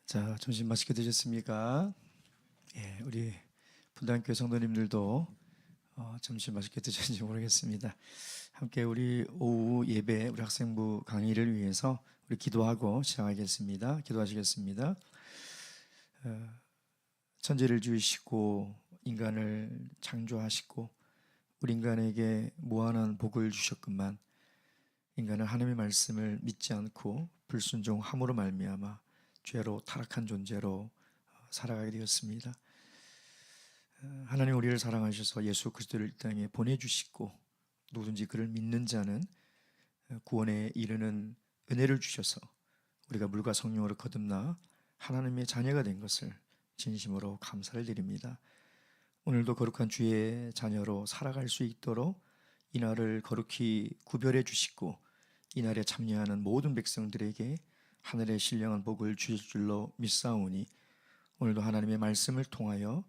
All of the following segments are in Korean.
자, 점심 맛있게 드셨습니까? 예, 우리 분당교회 성도님들도 점심 맛있게 드셨는지 모르겠습니다. 함께 우리 오후 예배, 우리 학생부 강의를 위해서 우리 기도하고 시작하겠습니다. 기도하시겠습니다. 천지를 지으시고 인간을 창조하시고 우리 인간에게 무한한 복을 주셨건만 인간은 하나님의 말씀을 믿지 않고 불순종함으로 말미암아 죄로 타락한 존재로 살아가게 되었습니다. 하나님 우리를 사랑하셔서 예수 그리스도를 이 땅에 보내주시고 누구든지 그를 믿는 자는 구원에 이르는 은혜를 주셔서 우리가 물과 성령으로 거듭나 하나님의 자녀가 된 것을 진심으로 감사를 드립니다. 오늘도 거룩한 주의 자녀로 살아갈 수 있도록 이날을 거룩히 구별해 주시고 이날에 참여하는 모든 백성들에게 하늘의 신령한 복을 주실 줄로 믿사오니 오늘도 하나님의 말씀을 통하여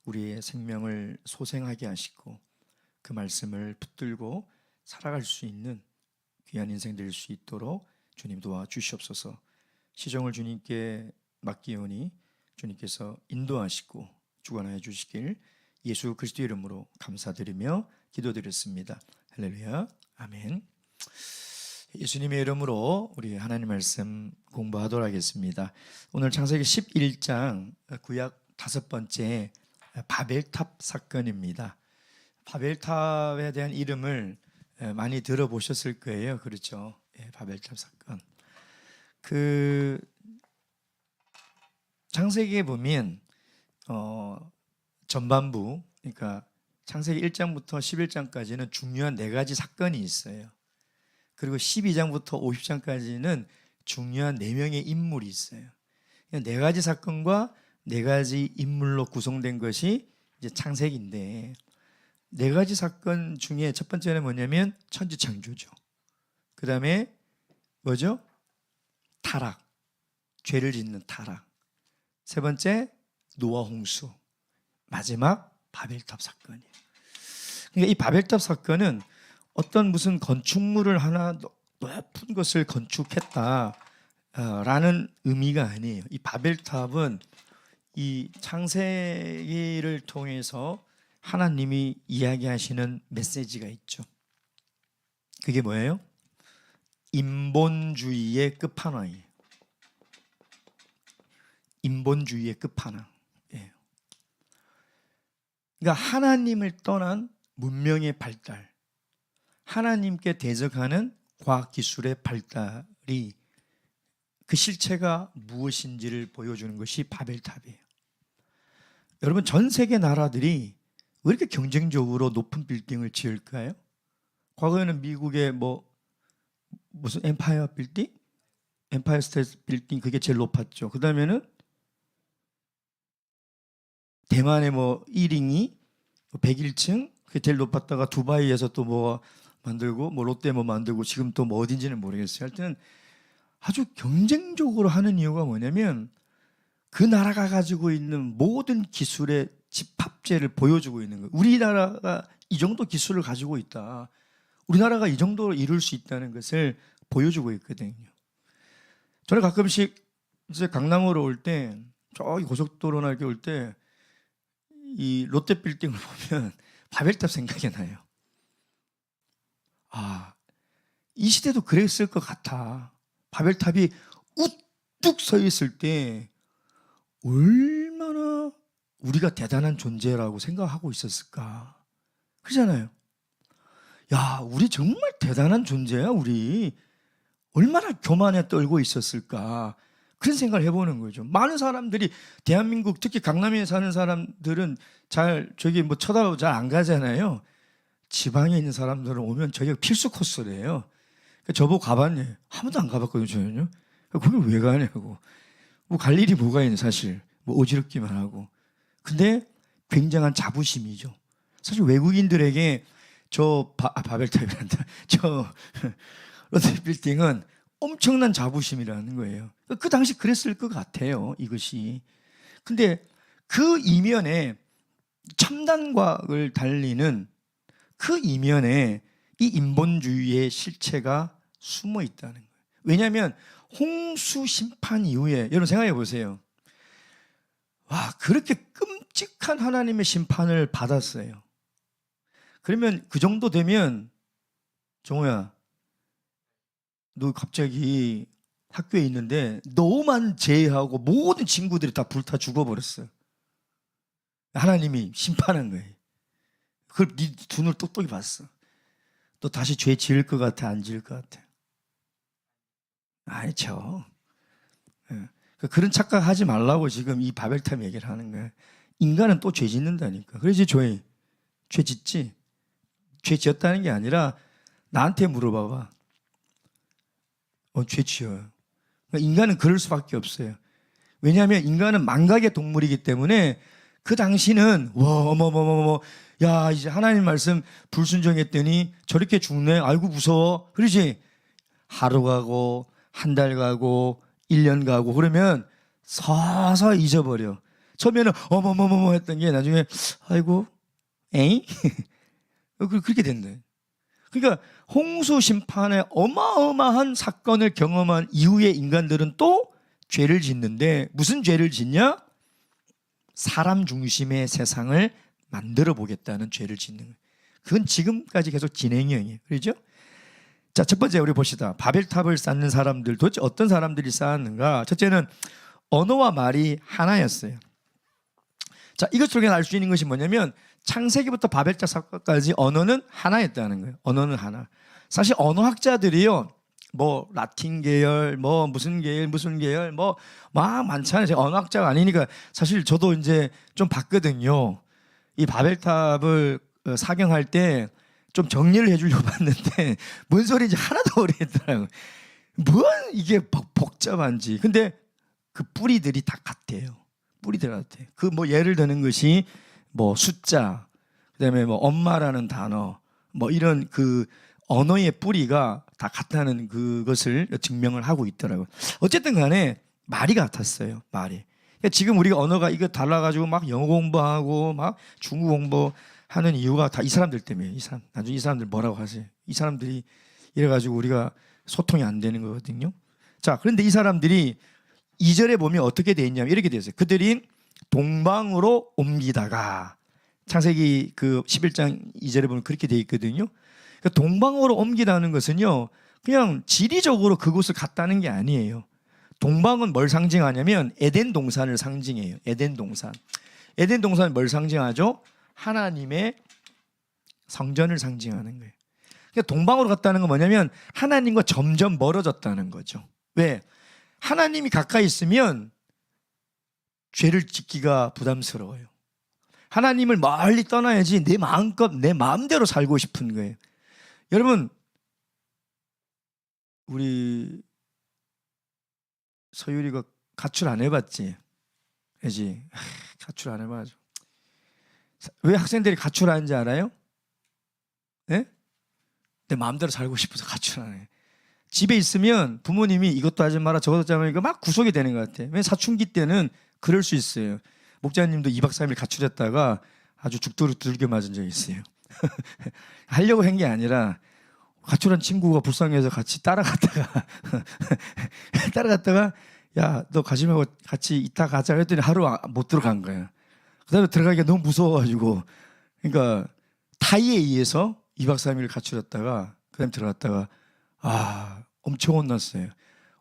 우리의 생명을 소생하게 하시고 그 말씀을 붙들고 살아갈 수 있는 귀한 인생 될 수 있도록 주님 도와주시옵소서. 시종을 주님께 맡기오니 주님께서 인도하시고 주관하여 주시길 예수 그리스도 이름으로 감사드리며 기도드렸습니다. 할렐루야. 아멘. 예수님의 이름으로 우리 하나님 말씀 공부하도록 하겠습니다. 오늘 창세기 11장 구약 5번째 바벨탑 사건입니다. 바벨탑에 대한 이름을 많이 들어보셨을 거예요. 그렇죠? 바벨탑 사건. 그 창세기에 보면 전반부, 그러니까 창세기 1장부터 11장까지는 중요한 4가지 사건이 있어요. 그리고 12장부터 50장까지는 중요한 4명의 인물이 있어요. 4가지 사건과 4가지 인물로 구성된 것이 이제 창세기인데 4가지 사건 중에 첫 번째는 뭐냐면 천지창조죠. 그 다음에 뭐죠? 타락, 죄를 짓는 타락. 세 번째 노아 홍수. 마지막 바벨탑 사건이에요. 그러니까 이 바벨탑 사건은 어떤 무슨 건축물을 하나 높은 것을 건축했다라는 의미가 아니에요. 이 바벨탑은 이 창세기를 통해서 하나님이 이야기하시는 메시지가 있죠. 그게 뭐예요? 인본주의의 끝판왕이에요. 인본주의의 끝판왕. 그러니까 하나님을 떠난 문명의 발달, 하나님께 대적하는 과학기술의 발달이 그 실체가 무엇인지를 보여주는 것이 바벨탑이에요. 여러분, 전 세계 나라들이 왜 이렇게 경쟁적으로 높은 빌딩을 지을까요? 과거에는 미국의 무슨 엠파이어 빌딩? 엠파이어 스테이트 빌딩, 그게 제일 높았죠. 그 다음에는 대만의 1층이 101층, 그게 제일 높았다가 두바이에서 또 만들고 롯데 만들고 지금 또 어딘지는 모르겠어요. 하여튼 아주 경쟁적으로 하는 이유가 뭐냐면 그 나라가 가지고 있는 모든 기술의 집합제를 보여주고 있는 거예요. 우리나라가 이 정도 기술을 가지고 있다, 우리나라가 이 정도로 이룰 수 있다는 것을 보여주고 있거든요. 저는 가끔씩 이제 강남으로 올 때, 저기 고속도로나 이렇게 올 때 이 롯데 빌딩을 보면 바벨탑 생각이 나요. 이 시대도 그랬을 것 같아. 바벨탑이 우뚝 서 있을 때 얼마나 우리가 대단한 존재라고 생각하고 있었을까. 그렇잖아요. 야, 우리 정말 대단한 존재야. 우리 얼마나 교만에 떨고 있었을까. 그런 생각을 해보는 거죠. 많은 사람들이 대한민국, 특히 강남에 사는 사람들은 쳐다보고 잘 안 가잖아요. 지방에 있는 사람들은 오면 저기가 필수 코스래요. 저보고 가봤냐? 한 번도 안 가봤거든요, 저는요. 거기 왜 가냐고. 갈 일이 뭐가 있는, 사실. 어지럽기만 하고. 근데 굉장한 자부심이죠. 사실 외국인들에게 바벨탑이란다. 롯데 빌딩은 엄청난 자부심이라는 거예요. 그 당시 그랬을 것 같아요, 이것이. 근데 그 이면에 첨단과학을 달리는 그 이면에 이 인본주의의 실체가 숨어 있다는 거예요. 왜냐하면 홍수 심판 이후에 여러분 생각해 보세요. 와, 그렇게 끔찍한 하나님의 심판을 받았어요. 그러면 그 정도 되면 정우야, 너 갑자기 학교에 있는데 너만 제외하고 모든 친구들이 다 불타 죽어버렸어요. 하나님이 심판한 거예요. 그걸 네 두 눈을 똑똑히 봤어. 또 다시 죄 지을 것 같아, 안 지을 것 같아? 아니죠. 그런 착각하지 말라고 지금 이 바벨탑 얘기를 하는 거예요. 인간은 또 죄 짓는다니까. 그래서 죄 짓지. 죄 지었다는 게 아니라 나한테 물어봐봐. 죄 지어요. 그러니까 인간은 그럴 수밖에 없어요. 왜냐하면 인간은 망각의 동물이기 때문에 그 당시는 어머머머머, 야, 이제 하나님 말씀 불순종했더니 저렇게 죽네. 아이고 무서워. 그러지. 하루 가고 한 달 가고 1년 가고 그러면 서서히 잊어버려. 처음에는 어머머머머 했던 게 나중에 아이고 에이 그렇게 된다. 그러니까 홍수 심판의 어마어마한 사건을 경험한 이후에 인간들은 또 죄를 짓는데 무슨 죄를 짓냐? 사람 중심의 세상을 만들어 보겠다는 죄를 짓는 거예요. 그건 지금까지 계속 진행형이에요. 그렇죠? 자, 첫 번째 우리 봅시다. 바벨탑을 쌓는 사람들 도대체 어떤 사람들이 쌓았는가? 첫째는 언어와 말이 하나였어요. 자, 이것 속에 알 수 있는 것이 뭐냐면 창세기부터 바벨탑 사건까지 언어는 하나였다는 거예요. 언어는 하나. 사실 언어학자들이요, 뭐 라틴 계열, 뭐 무슨 계열, 뭐 막 많잖아요. 제가 언어학자가 아니니까 사실 저도 이제 좀 봤거든요. 이 바벨탑을 사경할 때 좀 정리를 해주려고 봤는데 뭔 소리인지 하나도 모르겠더라고요. 뭐 이게 복잡한지. 근데 그 뿌리들이 다 같아요. 뿌리들 같아요. 그 뭐 예를 드는 것이 뭐 숫자, 그다음에 뭐 엄마라는 단어, 뭐 이런 그 언어의 뿌리가 다 같다는 그것을 증명을 하고 있더라고요. 어쨌든 간에 말이 같았어요. 말이. 그러니까 지금 우리가 언어가 이거 달라가지고 막 영어 공부하고 막 중국 공부하는 이유가 다 이 사람들 때문에. 나중에 이 사람들 뭐라고 하세요? 이 사람들이 이래가지고 우리가 소통이 안 되는 거거든요. 자, 그런데 이 사람들이 2절에 보면 어떻게 돼 있냐면 이렇게 되어 있어요. 그들이 동방으로 옮기다가, 창세기 그 11장 2절에 보면 그렇게 돼 있거든요. 그러니까 동방으로 옮기다는 것은요, 그냥 지리적으로 그곳을 갔다는 게 아니에요. 동방은 뭘 상징하냐면 에덴 동산을 상징해요. 에덴 동산. 에덴 동산은 뭘 상징하죠? 하나님의 성전을 상징하는 거예요. 그러니까 동방으로 갔다는 건 뭐냐면 하나님과 점점 멀어졌다는 거죠. 왜? 하나님이 가까이 있으면 죄를 짓기가 부담스러워요. 하나님을 멀리 떠나야지 내 마음껏 내 마음대로 살고 싶은 거예요. 여러분, 우리 서유리가 가출 안 해봤지? 그지? 가출 안 해봐가지고. 왜 학생들이 가출 하는지 알아요? 네? 내 마음대로 살고 싶어서 가출 안 해. 집에 있으면 부모님이 이것도 하지 마라 저것도 하지 마라 막 구속이 되는 것 같아. 왜? 사춘기 때는 그럴 수 있어요. 목자님도 2박 3일 가출했다가 아주 죽도록 두들겨 맞은 적이 있어요. 하려고 한 게 아니라 가출한 친구가 불쌍해서 같이 따라갔다가 야, 너 가지 말고 같이 이따 가자 했더니 하루 못 들어간 거야. 그다음에 들어가기가 너무 무서워가지고, 그러니까 타이에 의해서 2박 3일 가출했다가 그다음에 들어갔다가 엄청 혼났어요.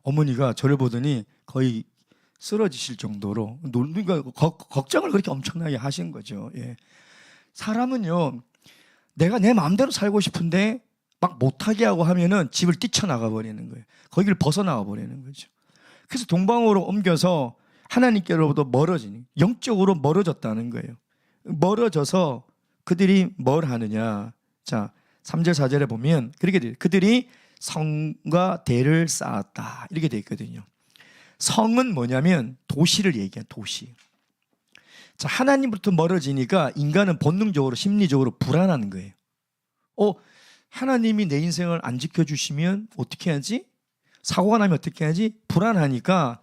어머니가 저를 보더니 거의 쓰러지실 정도로, 그러니까 걱정을 그렇게 엄청나게 하신 거죠. 예. 사람은요, 내가 내 마음대로 살고 싶은데 막 못하게 하고 하면은 집을 뛰쳐나가 버리는 거예요. 거기를 벗어나가 버리는 거죠. 그래서 동방으로 옮겨서 하나님께로부터 영적으로 멀어졌다는 거예요. 멀어져서 그들이 뭘 하느냐. 자, 3절 4절에 보면 그렇게 돼요. 그들이 성과 대를 쌓았다. 이렇게 돼 있거든요. 성은 뭐냐면 도시를 얘기해요. 도시. 자, 하나님부터 멀어지니까 인간은 본능적으로 심리적으로 불안한 거예요. 하나님이 내 인생을 안 지켜주시면 어떻게 하지? 사고가 나면 어떻게 하지? 불안하니까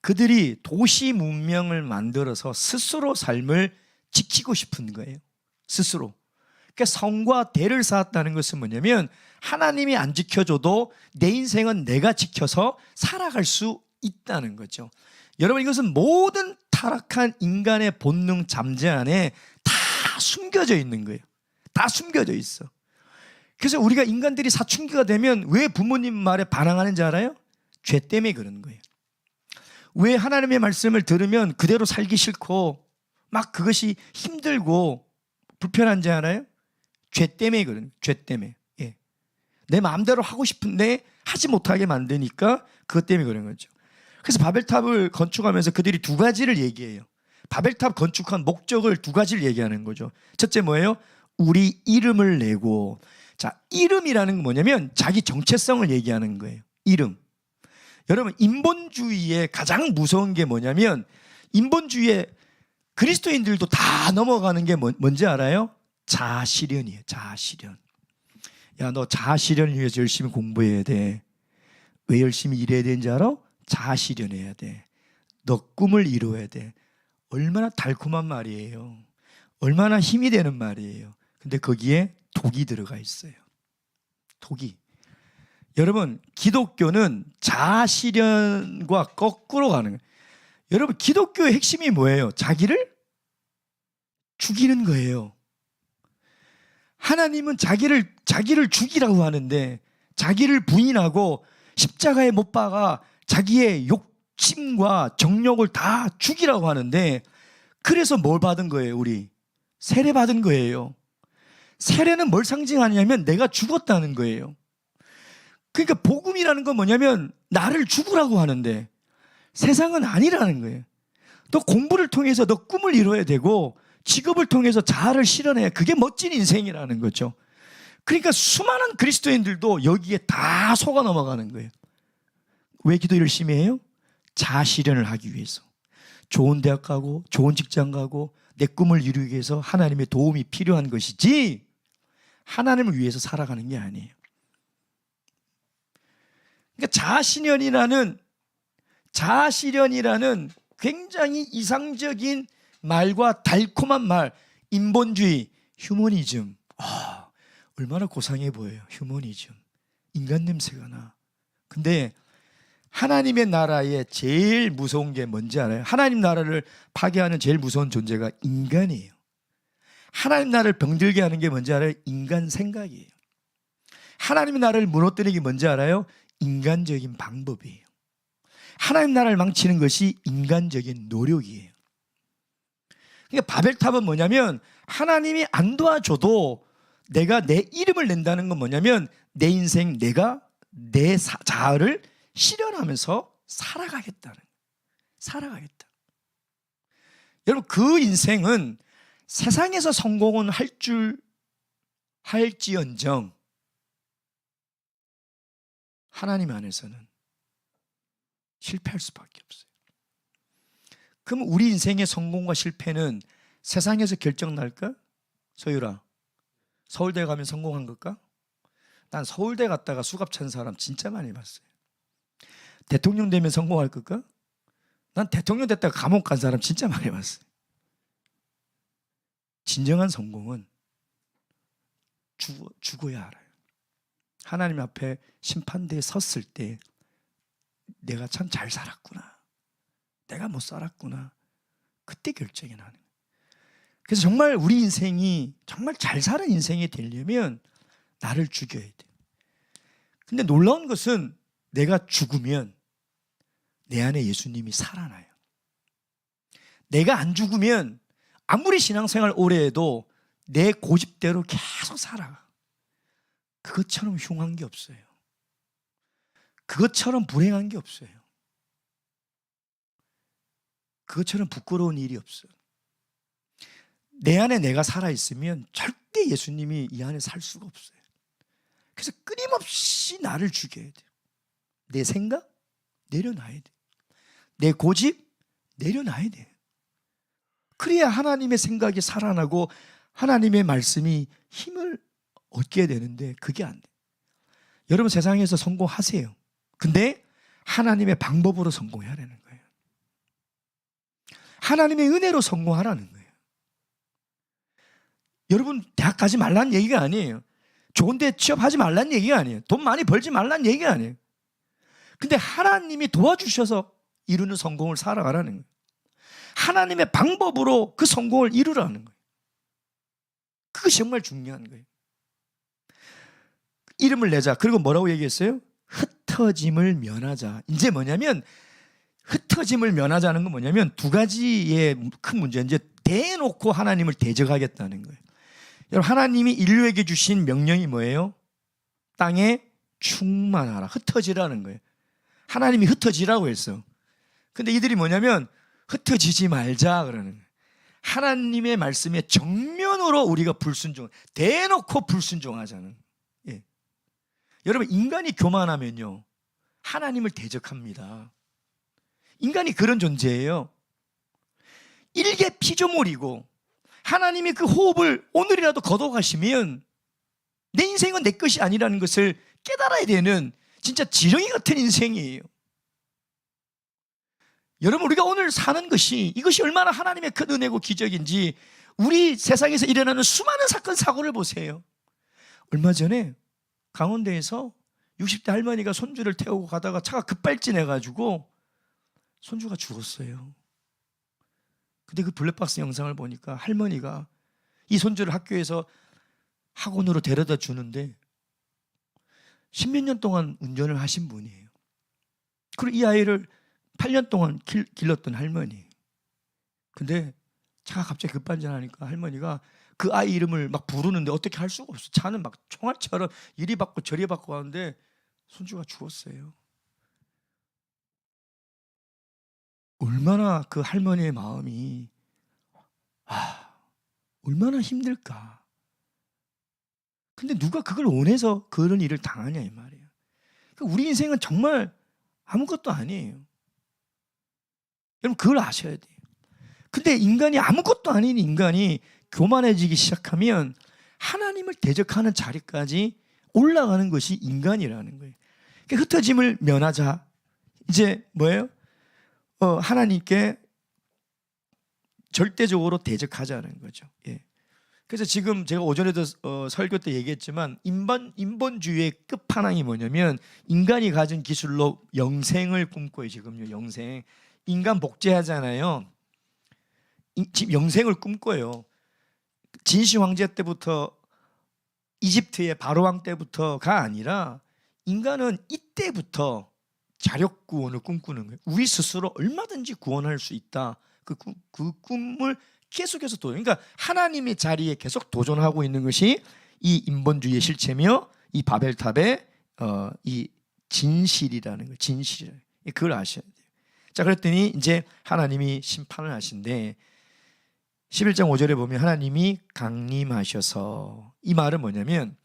그들이 도시 문명을 만들어서 스스로 삶을 지키고 싶은 거예요. 스스로. 그러니까 성과 대를 쌓았다는 것은 뭐냐면 하나님이 안 지켜줘도 내 인생은 내가 지켜서 살아갈 수 있다는 거죠. 여러분, 이것은 모든 타락한 인간의 본능 잠재 안에 다 숨겨져 있는 거예요. 다 숨겨져 있어. 그래서 우리가 인간들이 사춘기가 되면 왜 부모님 말에 반항하는지 알아요? 죄 때문에 그러는 거예요. 왜 하나님의 말씀을 들으면 그대로 살기 싫고 막 그것이 힘들고 불편한지 알아요? 죄 때문에 그러는 거예요. 죄 때문에. 예. 내 마음대로 하고 싶은데 하지 못하게 만드니까 그것 때문에 그런 거죠. 그래서 바벨탑을 건축하면서 그들이 두 가지를 얘기해요. 바벨탑 건축한 목적을 두 가지를 얘기하는 거죠. 첫째 뭐예요? 우리 이름을 내고. 자, 이름이라는 건 뭐냐면 자기 정체성을 얘기하는 거예요. 이름. 여러분, 인본주의의 가장 무서운 게 뭐냐면 인본주의에 그리스도인들도 다 넘어가는 게 뭔지 알아요? 자아실현이에요. 자아실현. 야, 너 자아실현을 위해서 열심히 공부해야 돼. 왜 열심히 일해야 되는지 알아? 자아실현해야 돼. 너 꿈을 이루어야 돼. 얼마나 달콤한 말이에요. 얼마나 힘이 되는 말이에요. 근데 거기에 독이 들어가 있어요. 독이. 여러분, 기독교는 자아실현과 거꾸로 가는 거예요. 여러분, 기독교의 핵심이 뭐예요? 자기를 죽이는 거예요. 하나님은 자기를 죽이라고 하는데 자기를 부인하고 십자가에 못 박아 자기의 욕심과 정욕을 다 죽이라고 하는데, 그래서 뭘 받은 거예요? 우리 세례 받은 거예요. 세례는 뭘 상징하냐면 내가 죽었다는 거예요. 그러니까 복음이라는 건 뭐냐면 나를 죽으라고 하는데 세상은 아니라는 거예요. 너 공부를 통해서 너 꿈을 이뤄야 되고 직업을 통해서 자아를 실현해야 그게 멋진 인생이라는 거죠. 그러니까 수많은 그리스도인들도 여기에 다 속아 넘어가는 거예요. 왜 기도 열심히 해요? 자아 실현을 하기 위해서. 좋은 대학 가고 좋은 직장 가고 내 꿈을 이루기 위해서 하나님의 도움이 필요한 것이지 하나님을 위해서 살아가는 게 아니에요. 그러니까 자아실현이라는 굉장히 이상적인 말과 달콤한 말, 인본주의, 휴머니즘. 얼마나 고상해 보여요. 휴머니즘. 인간 냄새가 나. 근데 하나님의 나라의 제일 무서운 게 뭔지 알아요? 하나님 나라를 파괴하는 제일 무서운 존재가 인간이에요. 하나님 나라를 병들게 하는 게 뭔지 알아요? 인간 생각이에요. 하나님의 나라를 무너뜨리는 게 뭔지 알아요? 인간적인 방법이에요. 하나님 나라를 망치는 것이 인간적인 노력이에요. 그러니까 바벨탑은 뭐냐면 하나님이 안 도와줘도 내가 내 이름을 낸다는 건 뭐냐면 내 인생 내가 내 자아를 실현하면서 살아가겠다는 거예요. 살아가겠다. 여러분, 그 인생은 세상에서 성공은 할지언정 하나님 안에서는 실패할 수밖에 없어요. 그럼 우리 인생의 성공과 실패는 세상에서 결정 날까? 소율아, 서울대 가면 성공한 걸까? 난 서울대 갔다가 수갑 찬 사람 진짜 많이 봤어요. 대통령 되면 성공할 걸까? 난 대통령 됐다가 감옥 간 사람 진짜 많이 봤어요. 진정한 성공은 죽어야 알아요. 하나님 앞에 심판대에 섰을 때 내가 참 잘 살았구나, 내가 못 살았구나, 그때 결정이 나는 거예요. 그래서 정말 우리 인생이 정말 잘 사는 인생이 되려면 나를 죽여야 돼요. 근데 놀라운 것은 내가 죽으면 내 안에 예수님이 살아나요. 내가 안 죽으면 아무리 신앙생활 오래 해도 내 고집대로 계속 살아가. 그것처럼 흉한 게 없어요. 그것처럼 불행한 게 없어요. 그것처럼 부끄러운 일이 없어요. 내 안에 내가 살아있으면 절대 예수님이 이 안에 살 수가 없어요. 그래서 끊임없이 나를 죽여야 돼요. 내 생각 내려놔야 돼요. 내 고집 내려놔야 돼요. 그래야 하나님의 생각이 살아나고 하나님의 말씀이 힘을 얻게 되는데 그게 안 돼요. 여러분, 세상에서 성공하세요. 근데 하나님의 방법으로 성공해야 되는 거예요. 하나님의 은혜로 성공하라는 거예요. 여러분 대학 가지 말라는 얘기가 아니에요. 좋은 데 취업하지 말라는 얘기가 아니에요. 돈 많이 벌지 말라는 얘기가 아니에요. 근데 하나님이 도와주셔서 이루는 성공을 살아가라는 거예요. 하나님의 방법으로 그 성공을 이루라는 거예요. 그것이 정말 중요한 거예요. 이름을 내자. 그리고 뭐라고 얘기했어요? 흩어짐을 면하자. 이제 뭐냐면 흩어짐을 면하자는 건 뭐냐면 두 가지의 큰 문제. 이제 대놓고 하나님을 대적하겠다는 거예요. 여러분, 하나님이 인류에게 주신 명령이 뭐예요? 땅에 충만하라. 흩어지라는 거예요. 하나님이 흩어지라고 했어. 근데 이들이 뭐냐면 흩어지지 말자 그러는 거예요. 하나님의 말씀에 정면으로 우리가 대놓고 불순종하자는. 예. 여러분, 인간이 교만하면요, 하나님을 대적합니다. 인간이 그런 존재예요. 일개 피조물이고 하나님이 그 호흡을 오늘이라도 거둬가시면 내 인생은 내 것이 아니라는 것을 깨달아야 되는 진짜 지렁이 같은 인생이에요. 여러분, 우리가 오늘 사는 것이 이것이 얼마나 하나님의 큰 은혜고 기적인지 우리 세상에서 일어나는 수많은 사건 사고를 보세요. 얼마 전에 강원도에서 60대 할머니가 손주를 태우고 가다가 차가 급발진해가지고 손주가 죽었어요. 근데 그 블랙박스 영상을 보니까 할머니가 이 손주를 학교에서 학원으로 데려다 주는데 10몇 년 동안 운전을 하신 분이에요. 그리고 이 아이를 8년 동안 길렀던 할머니. 근데 차가 갑자기 급발진하니까 할머니가 그 아이 이름을 막 부르는데 어떻게 할 수가 없어. 차는 막 총알처럼 이리 받고 저리 받고 하는데 손주가 죽었어요. 얼마나 그 할머니의 마음이 얼마나 힘들까. 근데 누가 그걸 원해서 그런 일을 당하냐 이 말이에요. 우리 인생은 정말 아무것도 아니에요. 여러분, 그걸 아셔야 돼요. 근데 인간이 아무것도 아닌 인간이 교만해지기 시작하면 하나님을 대적하는 자리까지 올라가는 것이 인간이라는 거예요. 그러니까 흩어짐을 면하자. 이제 뭐예요? 하나님께 절대적으로 대적하자는 거죠. 예. 그래서 지금 제가 오전에도 설교 때 얘기했지만 인본주의의 끝판왕이 뭐냐면 인간이 가진 기술로 영생을 꿈꿔요. 지금요, 영생. 인간 복제하잖아요. 지금 영생을 꿈꿔요. 진시 황제 때부터 이집트의 바로왕 때부터가 아니라 인간은 이때부터 자력 구원을 꿈꾸는 거예요. 우리 스스로 얼마든지 구원할 수 있다. 그 꿈을 계속해서 그러니까 하나님의 자리에 계속 도전하고 있는 것이 이 인본주의의 실체며 이 바벨탑의 이 진실이라는 거예요. 진실. 그걸 아셔야 돼요. 자, 그랬더니 이제 하나님이 심판을 하신대. 11장 5절에 보면 하나님이 강림하셔서, 이 말은 뭐냐면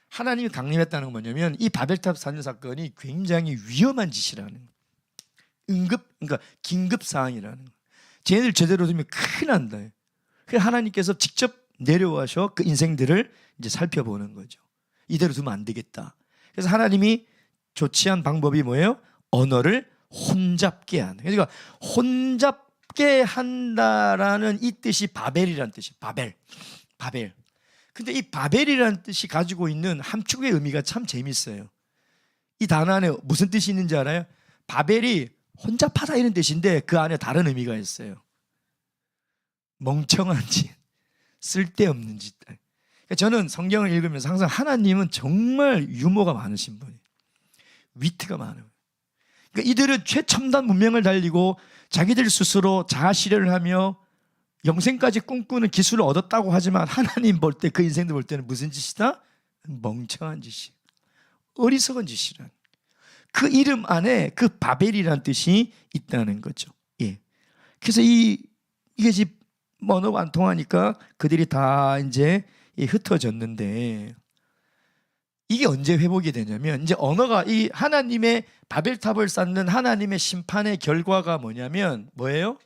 하나님이 강림했다는 건 뭐냐면 이 바벨탑 사건 사건이 굉장히 위험한 짓이라는 거예요. 그러니까 긴급 사항이라는 거예요. 쟤네들 제대로 되면 큰일 난다. 그래서 하나님께서 직접 내려와서 그 인생들을 이제 살펴보는 거죠. 이대로 두면 안 되겠다. 그래서 하나님이 조치한 방법이 뭐예요? 언어를 혼잡게 하는. 그러니까 혼잡게 한다라는 이 뜻이 바벨이라는 뜻이에요. 바벨. 근데 이 바벨이라는 뜻이 가지고 있는 함축의 의미가 참 재밌어요. 이 단어 안에 무슨 뜻이 있는지 알아요? 바벨이 혼잡하다 이런 뜻인데 그 안에 다른 의미가 있어요. 멍청한 짓, 쓸데없는 짓. 그러니까 저는 성경을 읽으면서 항상 하나님은 정말 유머가 많으신 분이에요. 위트가 많아요. 그러니까 이들은 최첨단 문명을 달리고 자기들 스스로 자아 실현을 하며 영생까지 꿈꾸는 기술을 얻었다고 하지만 하나님 볼 때, 그 인생들 볼 때는 무슨 짓이다? 멍청한 짓이, 어리석은 짓이란. 그 이름 안에 그 바벨이라는 뜻이 있다는 거죠. 예. 그래서 이게 지금 언어가 안 통하니까 그들이 다 이제 흩어졌는데, 이게 언제 회복이 되냐면 이제 언어가, 이 하나님의 바벨탑을 쌓는 하나님의 심판의 결과가 뭐냐면 뭐예요?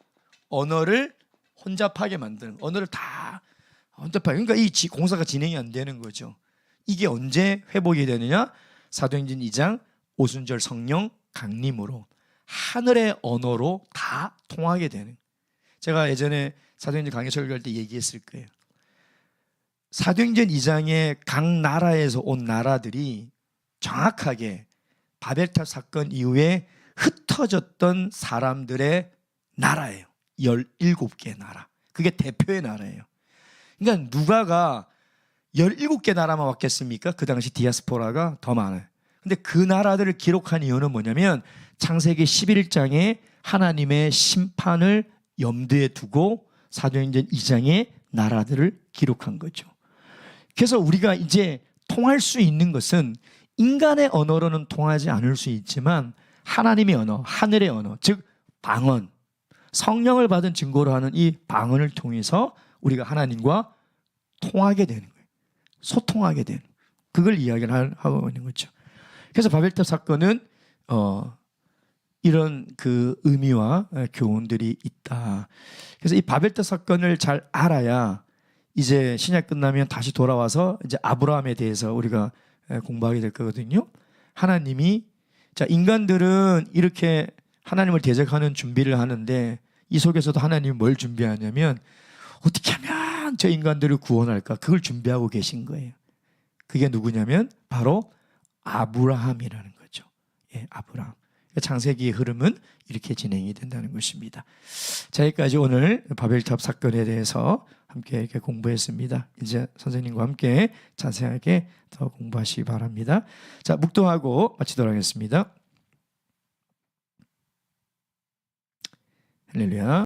언어를 혼잡하게 만드는, 언어를 다 혼잡하게. 그러니까 이 공사가 진행이 안 되는 거죠. 이게 언제 회복이 되느냐? 사도행전 2장 오순절 성령 강림으로 하늘의 언어로 다 통하게 되는. 제가 예전에 사도행전 강의 설교할 때 얘기했을 거예요. 사도행전 2장에 각 나라에서 온 나라들이 정확하게 바벨탑 사건 이후에 흩어졌던 사람들의 나라예요. 17개 나라. 그게 대표의 나라예요. 그러니까 누가가 17개 나라만 왔겠습니까? 그 당시 디아스포라가 더 많아요. 근데 그 나라들을 기록한 이유는 뭐냐면 창세기 11장에 하나님의 심판을 염두에 두고 사도행전 2장의 나라들을 기록한 거죠. 그래서 우리가 이제 통할 수 있는 것은 인간의 언어로는 통하지 않을 수 있지만 하나님의 언어, 하늘의 언어, 즉 방언, 성령을 받은 증거로 하는 이 방언을 통해서 우리가 하나님과 통하게 되는 거예요. 소통하게 되는, 그걸 이야기를 하고 있는 거죠. 그래서 바벨탑 사건은 이런 그 의미와 교훈들이 있다. 그래서 이 바벨탑 사건을 잘 알아야 이제 신약 끝나면 다시 돌아와서 이제 아브라함에 대해서 우리가 공부하게 될 거거든요. 하나님이, 자, 인간들은 이렇게 하나님을 대적하는 준비를 하는데 이 속에서도 하나님이 뭘 준비하냐면 어떻게 하면 저 인간들을 구원할까, 그걸 준비하고 계신 거예요. 그게 누구냐면 바로 아브라함이라는 거죠. 예, 아브라함. 창세기의 흐름은 이렇게 진행이 된다는 것입니다. 자, 여기까지 오늘 바벨탑 사건에 대해서 함께 이렇게 공부했습니다. 이제 선생님과 함께 자세하게 더 공부하시기 바랍니다. 자, 묵도하고 마치도록 하겠습니다. 할렐루야.